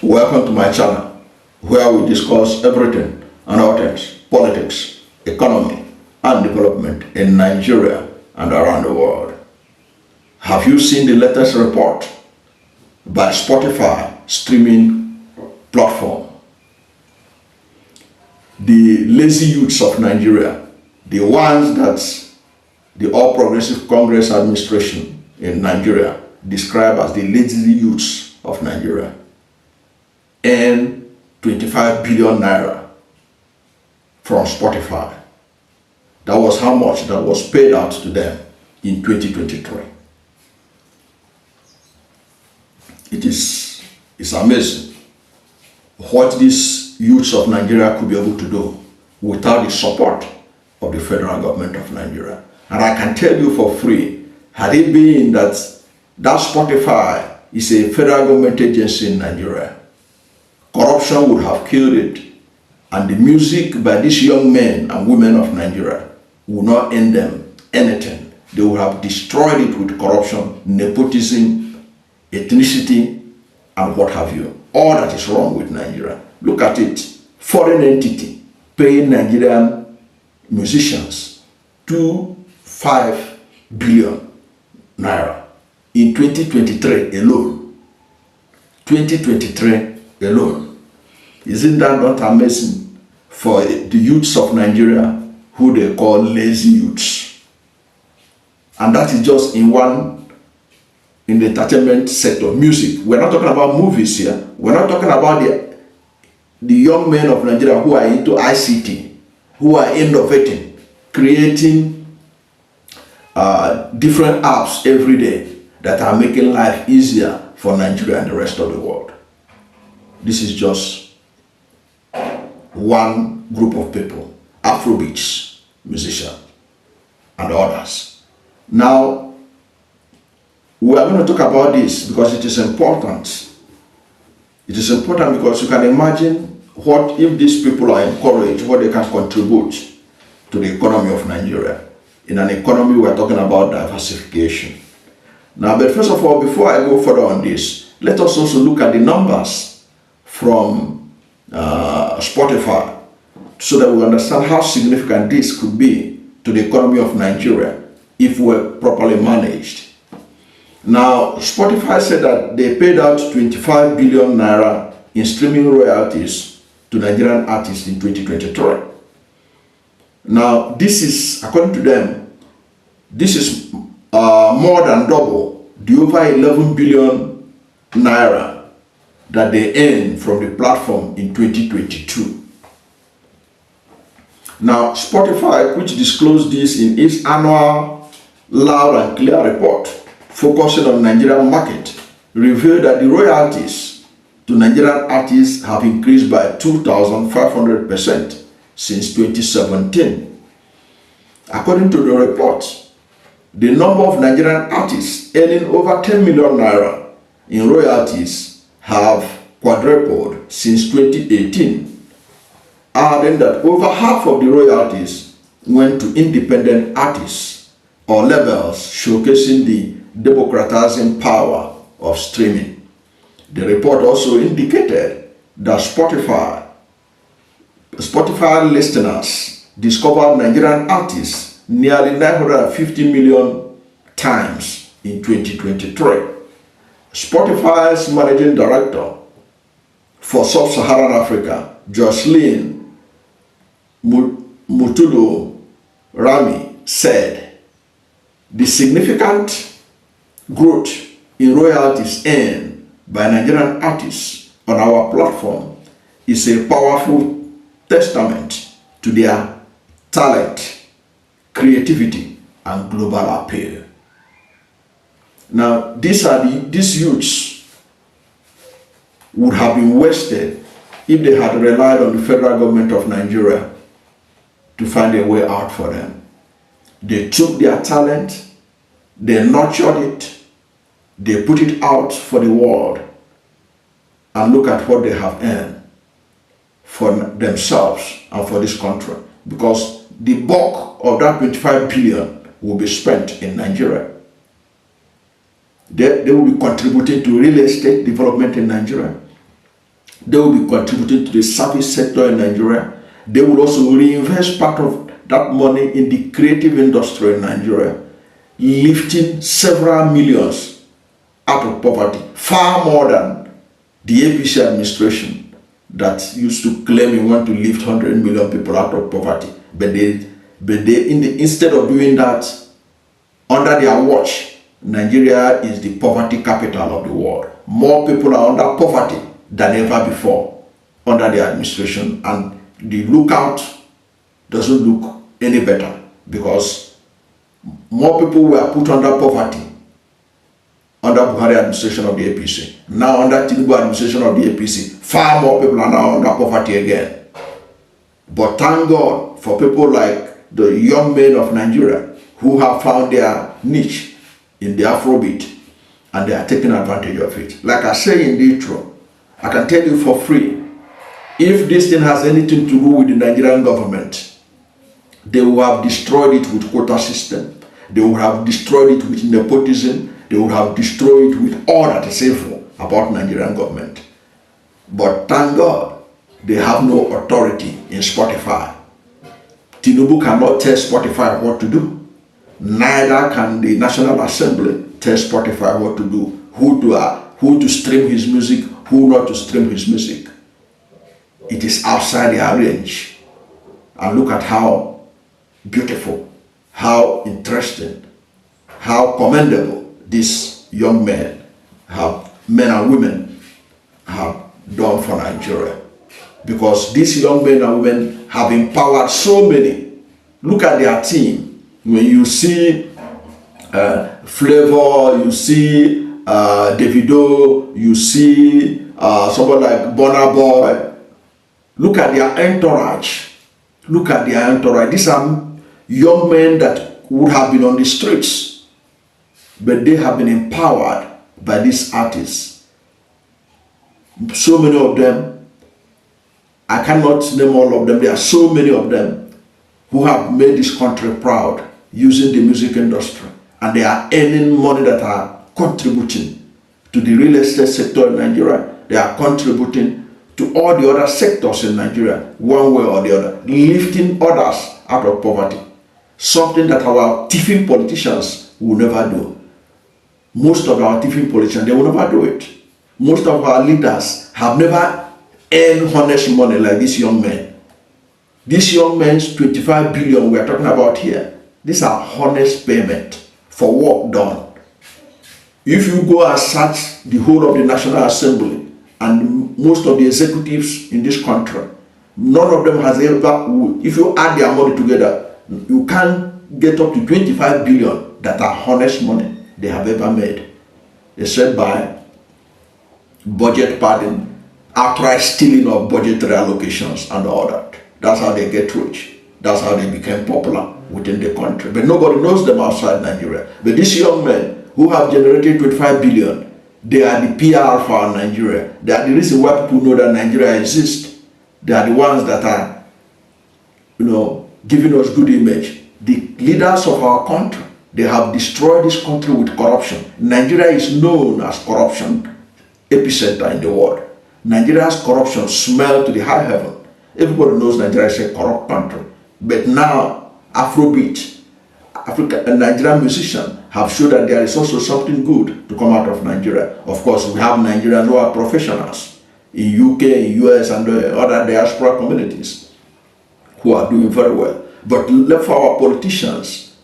Welcome to my channel, where we discuss everything and all things, politics, economy, and development in Nigeria and around the world. Have you seen the latest report by Spotify streaming platform? The lazy youths of Nigeria, the ones that the All Progressive Congress administration in Nigeria describe as the lazy youths of Nigeria, N25 billion naira from Spotify. That was how much that was paid out to them in 2023. It's amazing what these youths of Nigeria could be able to do without the support of the federal government of Nigeria. And I can tell you for free, had it been that Spotify is a federal government agency in Nigeria, corruption would have killed it, and the music by these young men and women of Nigeria would not earn them anything. They would have destroyed it with corruption, nepotism, ethnicity, and what have you. All that is wrong with Nigeria. Look at it. Foreign entity paying Nigerian musicians 25 billion naira in 2023 alone. 2023 alone. Isn't that not amazing for the youths of Nigeria, who they call lazy youths? And that is just in the entertainment sector, music. We're not talking about movies here. We're not talking about the young men of Nigeria who are into ICT, who are innovating, creating different apps every day that are making life easier for Nigeria and the rest of the world. This is just one group of people, Afrobeats musicians and others. Now, we are going to talk about this because it is important. It is important because you can imagine what if these people are encouraged, what they can contribute to the economy of Nigeria. In an economy, we are talking about diversification. Now, but first of all, before I go further on this, let us also look at the numbers from Spotify so that we understand how significant this could be to the economy of Nigeria if we're properly managed. Now, Spotify said that they paid out 25 billion naira in streaming royalties to Nigerian artists in 2023. Now, this is, according to them, this is more than double the over 11 billion naira that they earned from the platform in 2022. Now, Spotify, which disclosed this in its annual loud and clear report, focusing on Nigerian market, revealed that the royalties to Nigerian artists have increased by 2,500% since 2017. According to the report, the number of Nigerian artists earning over 10 million naira in royalties have quadrupled since 2018, adding that over half of the royalties went to independent artists or labels, showcasing the democratizing power of streaming. The report also indicated that Spotify listeners discovered Nigerian artists nearly 950 million times in 2023. Spotify's managing director for Sub-Saharan Africa, Jocelyn Mutulu Rami, said the significant growth in royalties earned by Nigerian artists on our platform is a powerful testament to their talent, creativity, and global appeal. Now, these youths would have been wasted if they had relied on the federal government of Nigeria to find a way out for them. They took their talent, they nurtured it, they put it out for the world, and look at what they have earned for themselves and for this country. Because the bulk of that 25 billion will be spent in Nigeria. They will be contributing to real estate development in Nigeria. They will be contributing to the service sector in Nigeria. They will also reinvest part of that money in the creative industry in Nigeria, lifting several millions out of poverty, far more than the APC administration that used to claim you want to lift 100 million people out of poverty. But instead of doing that, under their watch, Nigeria is the poverty capital of the world. More people are under poverty than ever before under the administration, and the lookout doesn't look any better, because more people were put under poverty under Buhari administration of the APC. Now under Tinubu administration of the APC, far more people are now under poverty again. But thank God for people like the young men of Nigeria who have found their niche in the Afrobeat, and they are taking advantage of it. Like I say in the intro, I can tell you for free, if this thing has anything to do with the Nigerian government, they will have destroyed it with quota system. They will have destroyed it with nepotism. They will have destroyed it with all that is evil about Nigerian government. But thank God, they have no authority in Spotify. Tinubu cannot tell Spotify what to do. Neither can the National Assembly tell Spotify what to do, who to stream his music, who not to stream his music. It is outside their range. And look at how beautiful, how interesting, how commendable these young men and women have done for Nigeria. Because these young men and women have empowered so many. Look at their team. When you see Flavor, you see Davido, you see someone like Burna Boy. Look at their entourage. Look at their entourage. These are young men that would have been on the streets, but they have been empowered by these artists. So many of them, I cannot name all of them. There are so many of them who have made this country proud using the music industry, and they are earning money that are contributing to the real estate sector in Nigeria. They are contributing to all the other sectors in Nigeria, one way or the other, lifting others out of poverty. Something that our thieving politicians will never do. Most of our thieving politicians, they will never do it. Most of our leaders have never earned honest money like these young men. These young men's 25 billion we are talking about here, these are honest payment for work done. If you go and search the whole of the National Assembly and most of the executives in this country, none of them has ever, if you add their money together, you can't get up to 25 billion that are honest money they have ever made, except by budget padding, outright stealing of budgetary allocations and all that. That's how they get rich. That's how they became popular within the country. But nobody knows them outside Nigeria. But these young men who have generated 25 billion, they are the PR for Nigeria. They are the reason why people know that Nigeria exists. They are the ones that are, giving us good image. The leaders of our country, they have destroyed this country with corruption. Nigeria is known as corruption epicenter in the world. Nigeria's corruption smells to the high heaven. Everybody knows Nigeria is a corrupt country. But now, Afrobeat, and Nigerian musicians have shown that there is also something good to come out of Nigeria. Of course, we have Nigerians who are professionals in UK, in US, and other diaspora communities who are doing very well. But left for our politicians,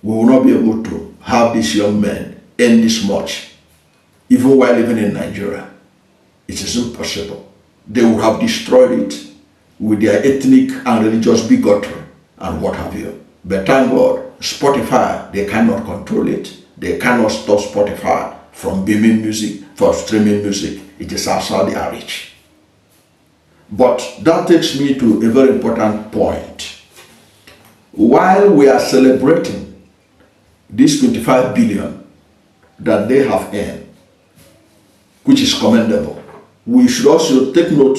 we will not be able to have these young men earn this much, even while living in Nigeria. It is impossible. They will have destroyed it with their ethnic and religious bigotry and what have you. But thank God, Spotify, they cannot control it. They cannot stop Spotify from beaming music, from streaming music. It is outside their reach. But that takes me to a very important point. While we are celebrating this 25 billion that they have earned, which is commendable, we should also take note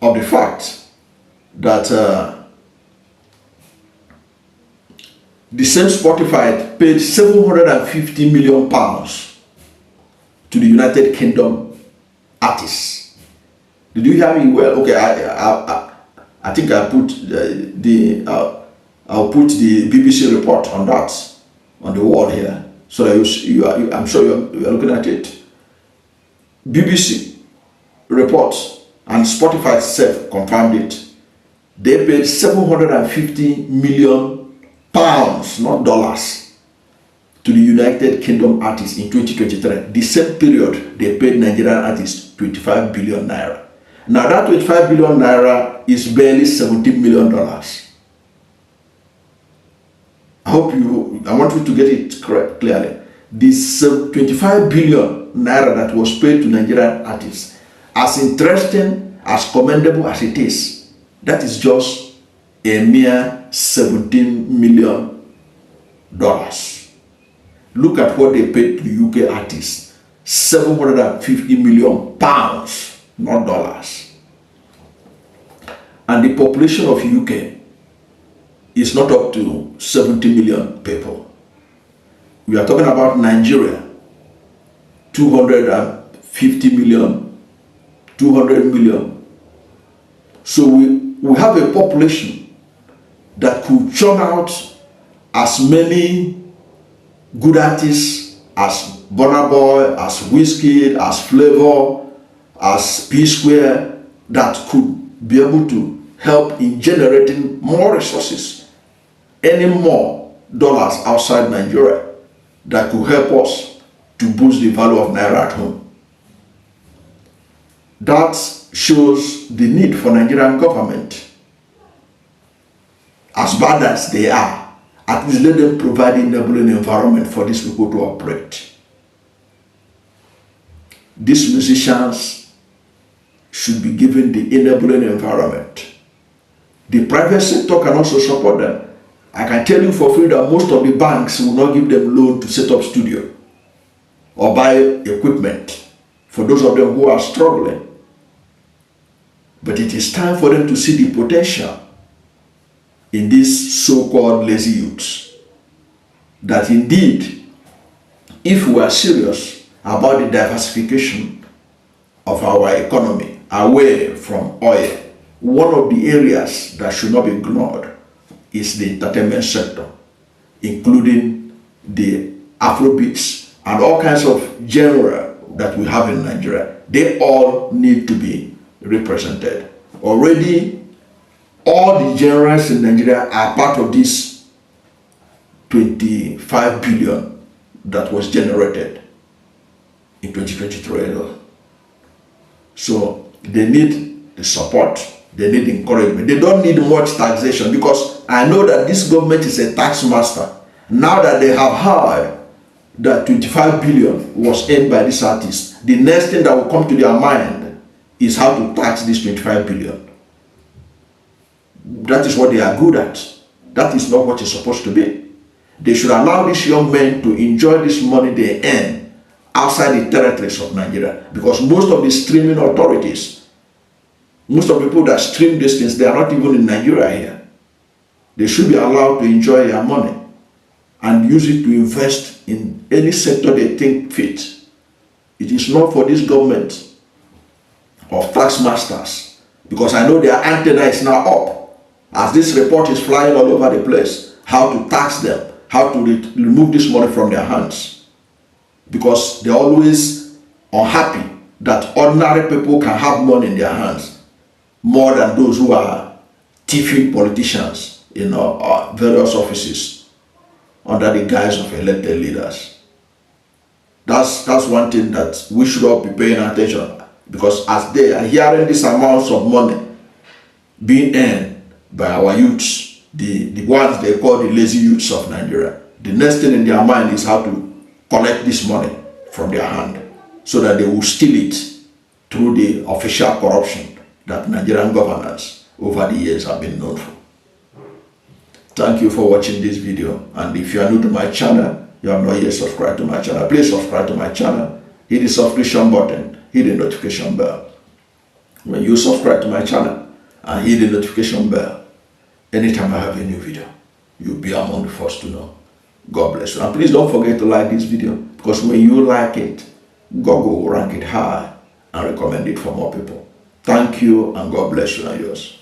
of the fact that the same Spotify paid 750 million pounds to the United Kingdom artists. Did you hear me well? Okay, I think I put I'll put the BBC report on that on the wall here, so that I'm sure you are looking at it. BBC report and Spotify itself confirmed it. They paid 750 million pounds, not dollars, to the United Kingdom artists in 2023. The same period, they paid Nigerian artists 25 billion naira. Now that 25 billion naira is barely $17 million. I want you to get it correct, clearly. This 25 billion naira that was paid to Nigerian artists, as interesting, as commendable as it is, that is just a mere $17 million. Look at what they paid to the UK artists, 750 million pounds, not dollars. And the population of UK is not up to 70 million people. We are talking about Nigeria, 250 million, 200 million. So we have a population that could churn out as many good artists as Burna Boy, as Wizkid, as Flavor, as P Square, that could be able to help in generating more resources, any more dollars outside Nigeria that could help us to boost the value of Naira at home. That shows the need for Nigerian government. As bad as they are, at least let them provide enabling environment for these people to operate. These musicians should be given the enabling environment. The private sector can also support them. I can tell you for free that most of the banks will not give them loan to set up studio or buy equipment for those of them who are struggling. But it is time for them to see the potential in these so-called lazy youths. That indeed, if we are serious about the diversification of our economy away from oil, one of the areas that should not be ignored is the entertainment sector, including the Afrobeats and all kinds of genre that we have in Nigeria. They all need to be represented. Already, all the genres in Nigeria are part of this 25 billion that was generated in 2023. So they need the support, they need encouragement. They don't need much taxation, because I know that this government is a tax master. Now that they have heard that 25 billion was earned by this artist, the next thing that will come to their mind is how to tax this 25 billion. That is what they are good at. That is not what it's supposed to be. They should allow these young men to enjoy this money they earn outside the territories of Nigeria, because most of the streaming authorities, most of the people that stream these things, they are not even in Nigeria here. They should be allowed to enjoy their money and use it to invest in any sector they think fit. It is not for this government of tax masters, because I know their antenna is now up as this report is flying all over the place, how to tax them, how to remove this money from their hands, because they're always unhappy that ordinary people can have money in their hands more than those who are thieving politicians in various offices under the guise of elected leaders. That's one thing that we should all be paying attention, because as they are hearing these amounts of money being earned by our youths, the ones they call the lazy youths of Nigeria, the next thing in their mind is how to collect this money from their hand so that they will steal it through the official corruption that Nigerian governance over the years have been known for. Thank you for watching this video, and if you are new to my channel, you have not yet subscribed to my channel, please subscribe to my channel, hit the subscription button, hit the notification bell. When you subscribe to my channel and hit the notification bell, anytime I have a new video, you'll be among the first to know. God bless you. And please don't forget to like this video, because when you like it, God will rank it high and recommend it for more people. Thank you, and God bless you and yours.